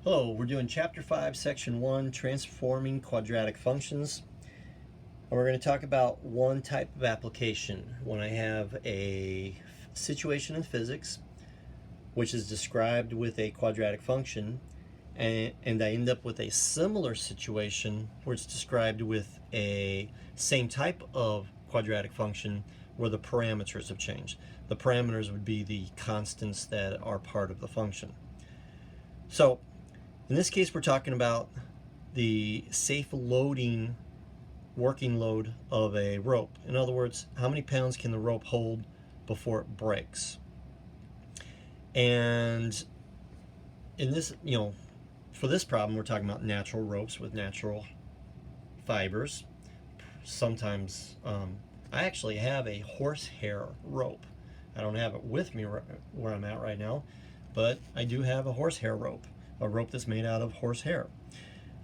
Hello, we're doing Chapter 5, Section 1, Transforming Quadratic Functions. And we're going to talk about one type of application when I have a situation in physics which is described with a quadratic function, and I end up with a similar situation where it's described with a same type of quadratic function where the parameters have changed. The parameters would be the constants that are part of the function. So in this case, we're talking about the safe loading working load of a rope. In other words, how many pounds can the rope hold before it breaks? And in this, for this problem, we're talking about natural ropes with natural fibers. Sometimes, I actually have a horsehair rope. I don't have it with me where I'm at right now, but I do have a horsehair rope. A rope that's made out of horsehair.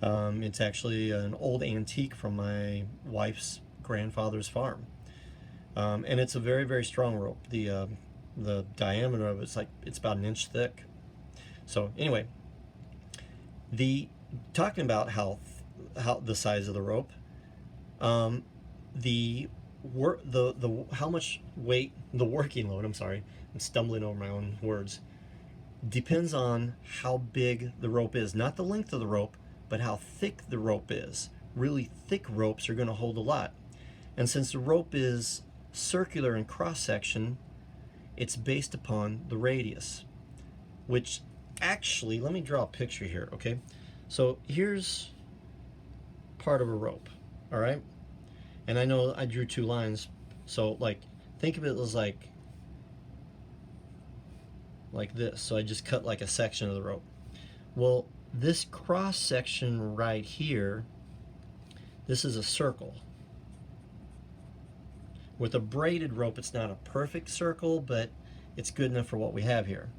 It's actually an old antique from my wife's grandfather's farm, and it's a very, very strong rope. The diameter of it's about an inch thick. So anyway, talking about how the size of the rope, how much weight, the working load. I'm sorry, I'm stumbling over my own words. Depends on how big the rope is, not the length of the rope, but how thick the rope is. Really thick ropes are going to hold a lot. And since the rope is circular in cross-section, it's based upon the radius, which actually, let me draw a picture here, okay? So here's part of a rope, all right? And I know I drew two lines, so think of it as like this. So I just cut like a section of the rope. Well, this cross section right here, this is a circle. With a braided rope, it's not a perfect circle, but it's good enough for what we have here.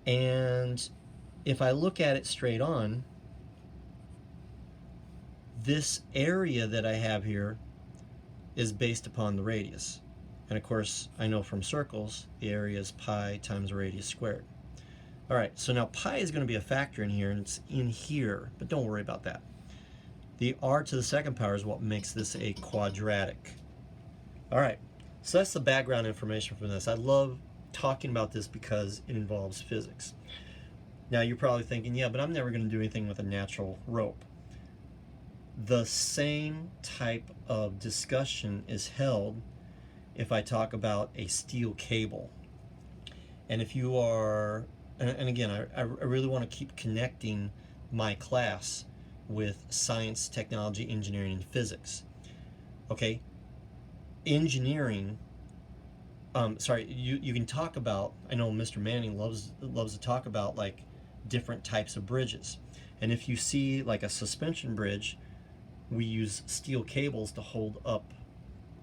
And if I look at it straight on, this area that I have here is based upon the radius. And of course, I know from circles, the area is pi times the radius squared. All right, so now pi is going to be a factor in here, and it's in here, but don't worry about that. The r to the second power is what makes this a quadratic. All right, so that's the background information from this. I love talking about this because it involves physics. Now you're probably thinking, yeah, but I'm never going to do anything with a natural rope. The same type of discussion is held if I talk about a steel cable. And if you are, and again, I really want to keep connecting my class with science, technology, engineering, and physics. Okay, engineering, you can talk about, I know Mr. Manning loves to talk about like different types of bridges. And if you see like a suspension bridge, we use steel cables to hold up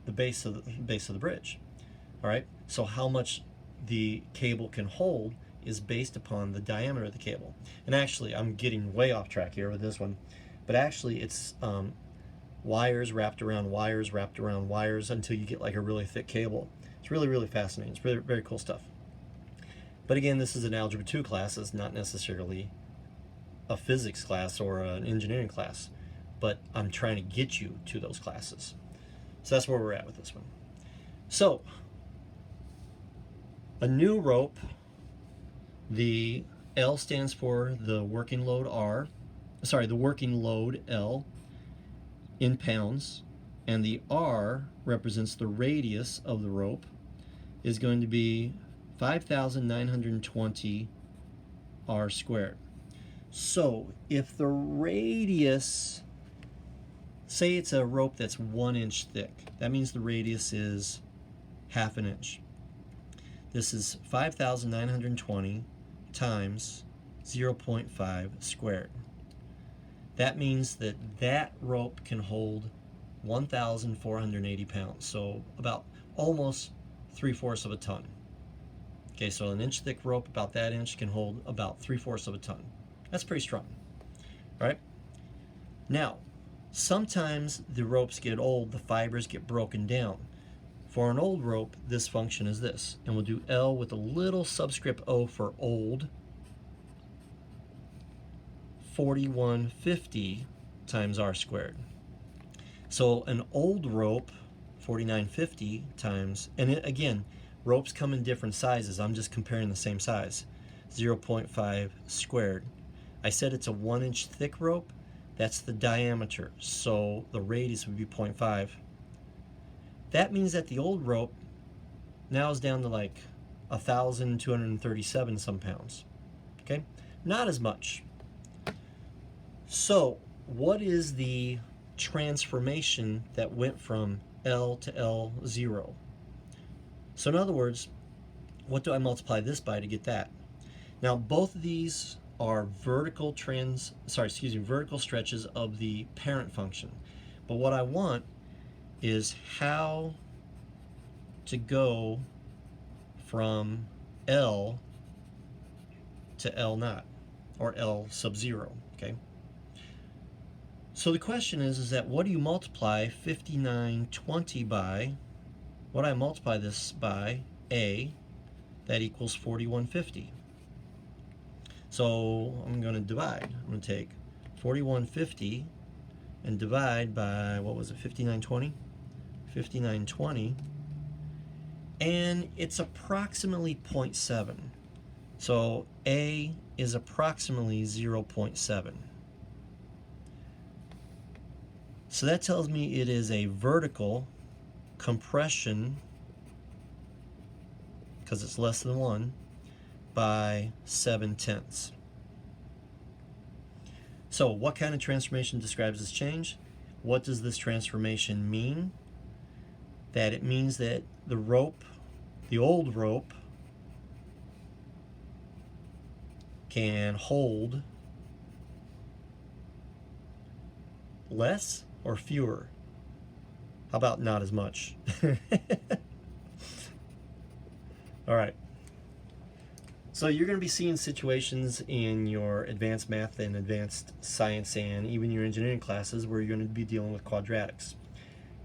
the base of the bridge. All right, so how much the cable can hold is based upon the diameter of the cable. And actually, I'm getting way off track here with this one, but actually it's wires wrapped around wires wrapped around wires until you get like a really thick cable. It's really, really fascinating. It's very, very cool stuff. But again, this is an Algebra 2 class. It's not necessarily a physics class or an engineering class, but I'm trying to get you to those classes. So that's where we're at with this one. So, a new rope, the L stands for the working load the working load L in pounds, and the R represents the radius of the rope, is going to be 5,920 R squared. So, if the radius, say it's a rope that's 1 inch thick, that means the radius is half an inch. This is 5,920 times 0.5 squared. That means that rope can hold 1,480 pounds, so about almost 3/4 of a ton. Okay, so an inch thick rope, about that inch, can hold about 3/4 of a ton. That's pretty strong. All right? Now, sometimes the ropes get old, the fibers get broken down. For an old rope, this function is this, and we'll do L with a little subscript O for old. 4150 times r squared. So an old rope, 4950 times, and again, ropes come in different sizes. I'm just comparing the same size, 0.5 squared. I said it's a 1-inch thick rope. That's the diameter, so the radius would be 0.5. That means that the old rope now is down to like 1,237 some pounds. Okay, not as much. So what is the transformation that went from L to L0? So in other words, what do I multiply this by to get that? Now both of these are vertical stretches of the parent function. But what I want is how to go from L to L naught, or L sub 0, okay? So the question is that what do you multiply 5920 by? What do I multiply this by? A, that equals 4150. So I'm going to divide. I'm going to take 4150 and divide by, what was it, 5920? 5920. And it's approximately 0.7. So A is approximately 0.7. So that tells me it is a vertical compression, because it's less than 1, by 7/10. So what kind of transformation describes this change? What does this transformation mean? That it means that the rope, the old rope, can hold less or fewer? How about not as much? All right. So you're going to be seeing situations in your advanced math and advanced science and even your engineering classes where you're going to be dealing with quadratics.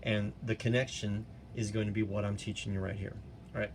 And the connection is going to be what I'm teaching you right here. All right.